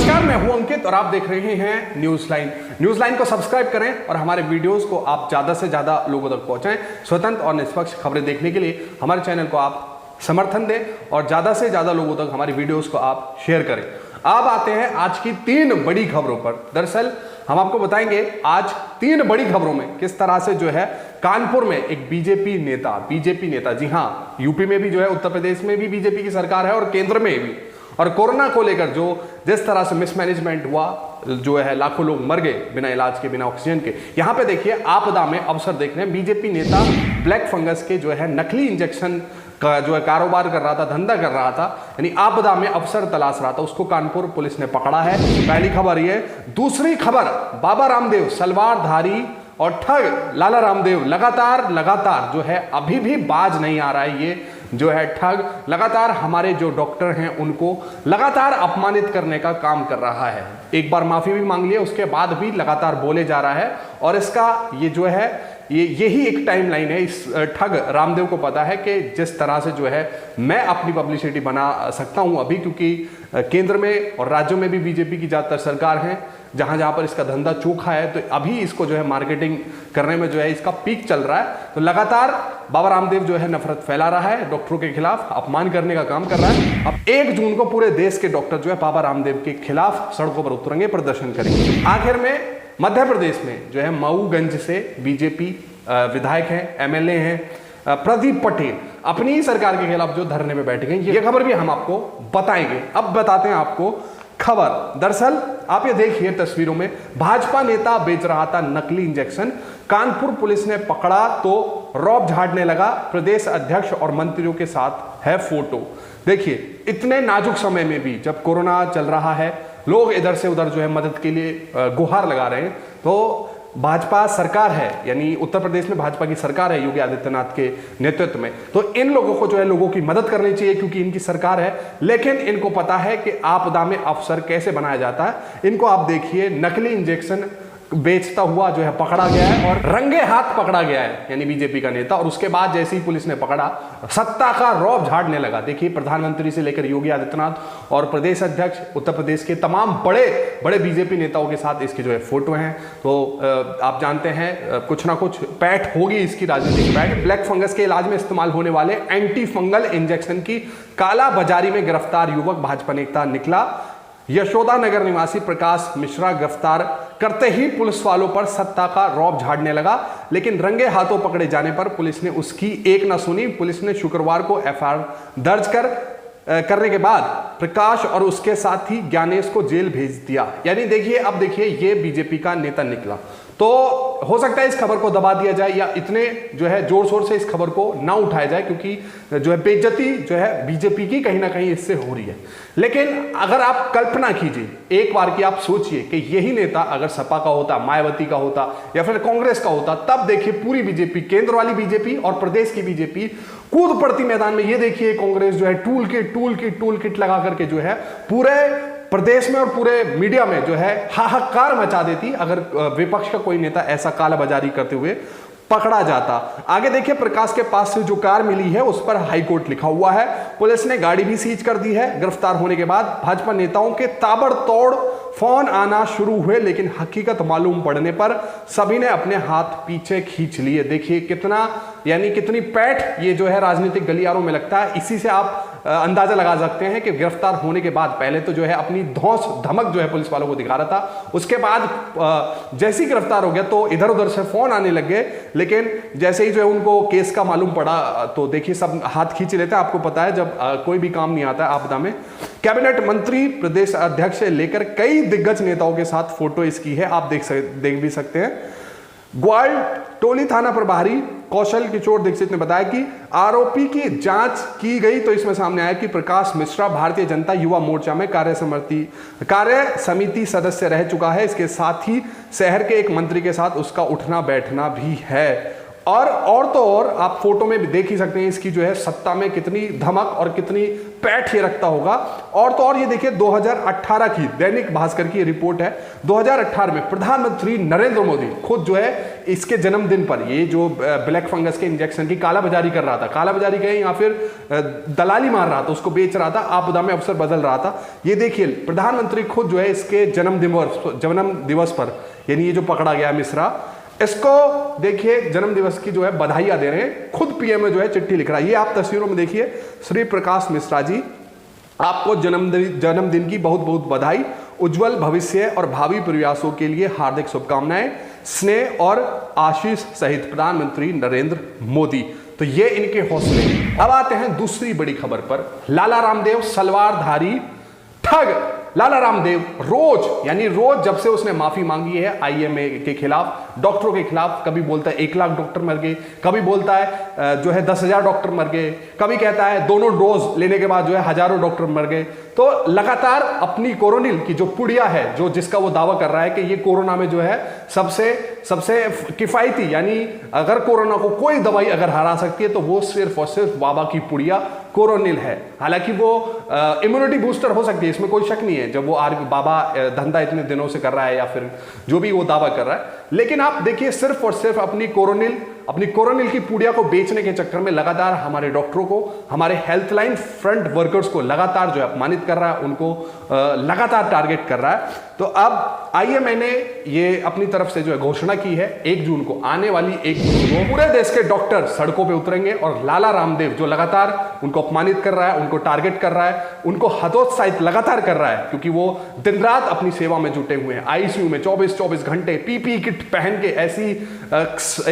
नमस्कार, मैं हूं अंकित और आप देख रहे हैं न्यूज लाइन। न्यूज लाइन को सब्सक्राइब करें और हमारे वीडियोस को आप ज्यादा से ज्यादा लोगों तक पहुंचाएं। स्वतंत्र और निष्पक्ष खबरें देखने के लिए हमारे चैनल को आप समर्थन दें और ज्यादा से ज्यादा लोगों तक हमारी वीडियोस को आप शेयर करें। अब आते हैं आज की 3 बड़ी खबरों पर। दरअसल हम आपको बताएंगे आज 3 बड़ी खबरों में किस तरह से जो है कानपुर में एक बीजेपी नेता, जी हाँ, यूपी में भी जो है, उत्तर प्रदेश में भी बीजेपी की सरकार है और केंद्र में भी, और कोरोना को लेकर जो जिस तरह से मिसमैनेजमेंट हुआ, जो है लाखों लोग मर गए बिना इलाज के, बिना ऑक्सीजन के। यहां पे देखिए आपदा में अवसर देख रहे हैं। बीजेपी नेता ब्लैक फंगस के जो है नकली इंजेक्शन का जो है कारोबार कर रहा था, धंधा कर रहा था, यानी आपदा में अवसर तलाश रहा था, उसको कानपुर पुलिस ने पकड़ा है। पहली खबर ये। दूसरी खबर, बाबा रामदेव सलवारधारी और ठग लाला रामदेव लगातार जो है अभी भी बाज नहीं आ रहा है। ये जो है ठग लगातार हमारे जो डॉक्टर हैं उनको लगातार अपमानित करने का काम कर रहा है। एक बार माफी भी मांग लिया, उसके बाद भी लगातार बोले जा रहा है। और इसका ये जो है यही एक टाइमलाइन है। इस ठग रामदेव को पता है कि जिस तरह से जो है मैं अपनी पब्लिसिटी बना सकता हूं अभी, क्योंकि केंद्र में और राज्यों में भी बीजेपी की ज्यादातर सरकार है, जहां पर इसका धंधा चोखा है, तो अभी इसको जो है मार्केटिंग करने में जो है इसका पीक चल रहा है। तो लगातार बाबा रामदेव जो है नफरत फैला रहा है, डॉक्टरों के खिलाफ अपमान करने का काम कर रहा है। अब 1 जून को पूरे देश के डॉक्टर जो है बाबा रामदेव के खिलाफ सड़कों पर उतरेंगे, प्रदर्शन करेंगे। आखिर में मध्य प्रदेश में जो है मऊगंज से बीजेपी विधायक हैं, एमएलए हैं, प्रदीप पटेल अपनी ही सरकार के खिलाफ जो धरने में बैठ गए। ये खबर भी हम आपको बताएंगे। अब बताते हैं आपको खबर। दरअसल आप ये देखिए तस्वीरों में, भाजपा नेता बेच रहा था नकली इंजेक्शन, कानपुर पुलिस ने पकड़ा तो रौब झाड़ने लगा। प्रदेश अध्यक्ष और मंत्रियों के साथ है फोटो। देखिए इतने नाजुक समय में भी, जब कोरोना चल रहा है, लोग इधर से उधर जो है मदद के लिए गुहार लगा रहे हैं, तो भाजपा सरकार है, यानी उत्तर प्रदेश में भाजपा की सरकार है योगी आदित्यनाथ के नेतृत्व में, तो इन लोगों को जो है लोगों की मदद करनी चाहिए क्योंकि इनकी सरकार है। लेकिन इनको पता है कि आपदा में अवसर कैसे बनाया जाता है। इनको आप देखिए नकली इंजेक्शन बेचता हुआ जो है पकड़ा गया है और रंगे हाथ पकड़ा गया है, यानी बीजेपी का नेता। और उसके बाद जैसे ही पुलिस ने पकड़ा, सत्ता का रौब झाड़ने लगा। देखिए प्रधानमंत्री से लेकर योगी आदित्यनाथ और प्रदेश अध्यक्ष, उत्तर प्रदेश के तमाम बड़े बड़े बीजेपी नेताओं के साथ इसके जो है फोटो हैं। तो आप जानते हैं कुछ ना कुछ पैठ होगी इसकी, राजनीतिक पैठ। ब्लैक फंगस के इलाज में इस्तेमाल होने वाले एंटी फंगल इंजेक्शन की काला बाजारी में गिरफ्तार युवक भाजपा नेता निकला। यशोदा नगर निवासी प्रकाश मिश्रा गिरफ्तार करते ही पुलिस वालों पर सत्ता का रौब झाड़ने लगा, लेकिन रंगे हाथों पकड़े जाने पर पुलिस ने उसकी एक न सुनी। पुलिस ने शुक्रवार को एफआईआर दर्ज करने के बाद प्रकाश और उसके साथी ज्ञानेश को जेल भेज दिया। यानी देखिए, अब देखिए ये बीजेपी का नेता निकला, तो हो सकता है इस खबर को दबा दिया जाए या इतने जो है जोर शोर से इस खबर को ना उठाया जाए, क्योंकि जो है बेइज्जती जो है बीजेपी की कहीं ना कहीं इससे हो रही है। लेकिन अगर आप कल्पना कीजिए एक बार की, आप सोचिए कि यही नेता अगर सपा का होता, मायावती का होता या फिर कांग्रेस का होता, तब देखिए पूरी बीजेपी, केंद्र वाली बीजेपी और प्रदेश की बीजेपी कूद पड़ती मैदान में। ये देखिए कांग्रेस जो है टूल किट लगा करके जो है पूरे प्रदेश में और पूरे मीडिया में जो है हाहाकार मचा देती अगर विपक्ष का कोई नेता ऐसा कालाबाजारी करते हुए पकड़ा जाता। आगे देखिए, प्रकाश के पास से जो कार मिली है उस पर हाईकोर्ट लिखा हुआ है। पुलिस ने गाड़ी भी सीज कर दी है। गिरफ्तार होने के बाद भाजपा नेताओं के ताबड़तोड़ फोन आना शुरू हुए, लेकिन हकीकत मालूम पड़ने पर सभी ने अपने हाथ पीछे खींच लिए। देखिए कितना, यानी कितनी पैठ ये जो है राजनीतिक गलियारों में लगता है। इसी से आप अंदाजा लगा सकते हैं कि गिरफ्तार होने के बाद पहले तो जो है अपनी धौंस धमक जो है पुलिस वालों को दिखा रहा था, उसके बाद जैसे ही गिरफ्तार हो गया तो इधर उधर से फोन आने लग गए। लेकिन जैसे ही जो है उनको केस का मालूम पड़ा तो देखिए सब हाथ खींच लेते हैं। आपको पता है जब कोई भी काम नहीं आता है आपदा में। कैबिनेट मंत्री, प्रदेश अध्यक्ष से लेकर कई दिग्गज नेताओं के साथ फोटो इसकी है, आप देख भी सकते हैं। ग्वाल टोली थाना प्रभारी कौशल किशोर दीक्षित ने बताया कि आरोपी की जांच की गई तो इसमें सामने आया कि प्रकाश मिश्रा भारतीय जनता युवा मोर्चा में कार्य समिति सदस्य रह चुका है। इसके साथ ही शहर के एक मंत्री के साथ उसका उठना बैठना भी है। और तो और आप फोटो में भी देख ही सकते हैं इसकी जो है सत्ता में कितनी धमक और कितनी पैठ ये रखता होगा। और तो और ये देखिए 2018 की दैनिक भास्कर की रिपोर्ट है। 2018 में प्रधानमंत्री नरेंद्र मोदी खुद जो है इसके जन्मदिन पर ये जो ब्लैक फंगस के इंजेक्शन की कालाबाजारी कर रहा था, कालाबाजारी कहें या फिर दलाली मार रहा था, उसको बेच रहा था, आपदा में अफसर बदल रहा था। ये देखिए प्रधानमंत्री खुद जो है इसके जन्म दिवस पर, यानी ये जो पकड़ा गया मिश्रा, इसको देखिए जन्म दिवस की जो है बधाइयां दे रहे हैं। खुद पीएम में जो है चिट्ठी लिख रहा है। ये आप तस्वीरों में देखिए, श्री प्रकाश मिश्रा जी आपको जन्मदिन की बहुत बहुत बधाई, उज्जवल भविष्य और भावी प्रयासों के लिए हार्दिक शुभकामनाएं, स्नेह और आशीष सहित प्रधानमंत्री नरेंद्र मोदी। तो ये इनके हौसले। अब आते हैं दूसरी बड़ी खबर पर। लाला रामदेव सलवारधारी ठग। लाला रामदेव रोज जब से उसने माफी मांगी है आईएमए के खिलाफ, डॉक्टरों के खिलाफ, कभी बोलता है 1 लाख डॉक्टर मर गए, कभी बोलता है जो है 10,000 डॉक्टर मर गए, कभी कहता है दोनों डोज लेने के बाद जो है हजारों डॉक्टर मर गए। तो लगातार अपनी कोरोनिल की जो पुड़िया है, जो जिसका वो दावा कर रहा है कि ये कोरोना में जो है सबसे किफायती, यानी अगर कोरोना को कोई दवाई अगर हरा सकती है तो वो सिर्फ और सिर्फ बाबा की पुड़िया कोरोनिल है। हालांकि वो इम्यूनिटी बूस्टर हो सकती है, इसमें कोई शक नहीं है, जब वो बाबा धंधा इतने दिनों से कर रहा है या फिर जो भी वो दावा कर रहा है। लेकिन आप देखिए सिर्फ और सिर्फ अपनी कोरोनिल की पुड़िया को बेचने के चक्कर में लगातार हमारे डॉक्टरों को, हमारे हेल्थ लाइन फ्रंट वर्कर्स को लगातार जो है अपमानित कर रहा है, उनको लगातार टारगेट कर रहा है। तो अब आईएमए ने ये अपनी तरफ से जो है घोषणा की है 1 जून को, आने वाली 1 जून को पूरे देश के डॉक्टर सड़कों पे उतरेंगे और लाला रामदेव जो लगातार उनको अपमानित कर रहा है, उनको टारगेट कर रहा है, उनको हतोत्साहित लगातार कर रहा है, क्योंकि वो दिन रात अपनी सेवा में जुटे हुए हैं। आईसीयू में 24-24 घंटे पीपी किट पहन के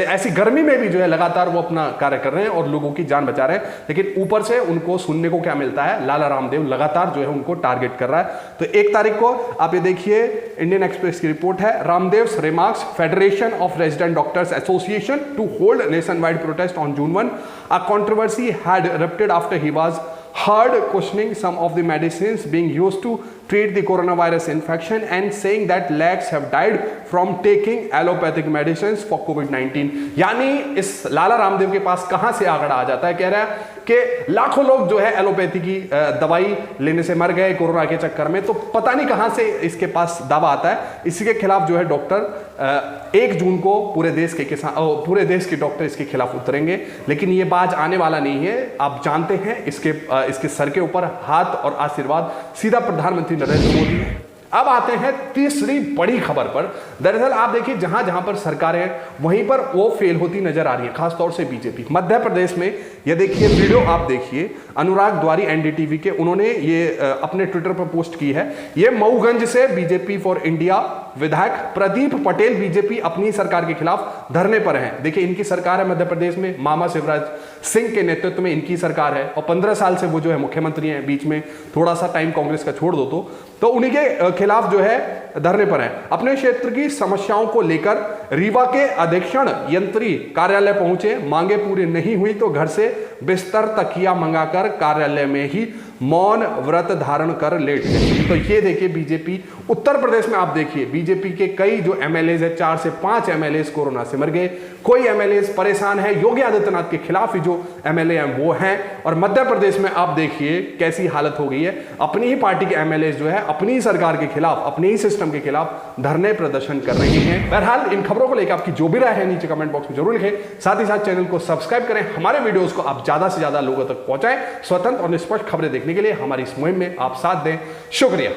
ऐसी गर्मी में भी जो है लगातार वो अपना कार्य कर रहे हैं और लोगों की जान बचा रहे हैं। लेकिन ऊपर से उनको सुनने को क्या मिलता है, लाला रामदेव लगातार जो है उनको टारगेट कर रहा है। तो 1 तारीख को आप ये देखिए इंडियन एक्सप्रेस की रिपोर्ट है, Ramdev's remarks federation of resident doctors association to hold nationwide protest on June 1. A controversy had erupted after he was heard questioning some of the medicines being used to treat the coronavirus infection and saying that lakhs have died from taking allopathic medicines for COVID-19। यानी इस लाला रामदेव के पास कहां से आंकड़ा आ जाता है, कह रहा है कि लाखों लोग जो है एलोपैथी की दवाई लेने से मर गए कोरोना के चक्कर में। तो पता नहीं कहां से इसके पास दावा आता है। इसी के खिलाफ जो है डॉक्टर 1 जून को पूरे देश के डॉक्टर इसके खिलाफ उतरेंगे। लेकिन ये बाज आने वाला नहीं है। आप जानते हैं इसके सर के ऊपर हाथ और आशीर्वाद सीधा प्रधानमंत्री नरेंद्र मोदी। अब आते हैं तीसरी बड़ी खबर पर। दरअसल आप देखिए जहां जहां पर सरकारें वहीं पर वो फेल होती नजर आ रही है, खासतौर से बीजेपी। मध्य प्रदेश में ये देखिए वीडियो आप देखिए, अनुराग द्वारी एनडीटीवी के, उन्होंने ये अपने ट्विटर पर पोस्ट की है। ये मऊगंज से बीजेपी फॉर इंडिया विधायक प्रदीप पटेल बीजेपी अपनी सरकार के खिलाफ धरने पर हैं। देखिए इनकी सरकार है मध्य प्रदेश में, मामा शिवराज सिंह के नेतृत्व में इनकी सरकार है और 15 साल से वो जो है मुख्यमंत्री हैं। बीच में थोड़ा सा टाइम कांग्रेस का छोड़ दो तो उन्हीं के खिलाफ जो है धरने पर है। अपने क्षेत्र की समस्याओं को लेकर रीवा के अधीक्षण यंत्री कार्यालय पहुंचे, मांगे पूरी नहीं हुई तो घर से बिस्तर तकिया मंगाकर कार्यालय में ही मौन व्रत धारण कर लेट गए। तो ये देखिए बीजेपी उत्तर प्रदेश में, आप देखिए बीजेपी के कई जो एमएलएज है, 4 से 5 एमएलएज कोरोना से मर गए, कोई एमएलएज परेशान है, योगी आदित्यनाथ के खिलाफ ही जो एमएलए हैं वो हैं। और मध्य प्रदेश में आप देखिए कैसी हालत हो गई है, अपनी ही पार्टी के एमएलएज जो है अपनी ही सरकार के खिलाफ, अपने ही सिस्टम के खिलाफ धरने प्रदर्शन कर रहे हैं। बहरहाल इन खबरों को लेकर आपकी जो भी राय है नीचे कमेंट बॉक्स में जरूर लिखें। साथ ही साथ चैनल को सब्सक्राइब करें, हमारे वीडियोस को आप ज्यादा से ज्यादा लोगों तक पहुंचाएं। स्वतंत्र और निष्पक्ष खबरें देखने के लिए हमारी इस मुहिम में आप साथ दें। शुक्रिया।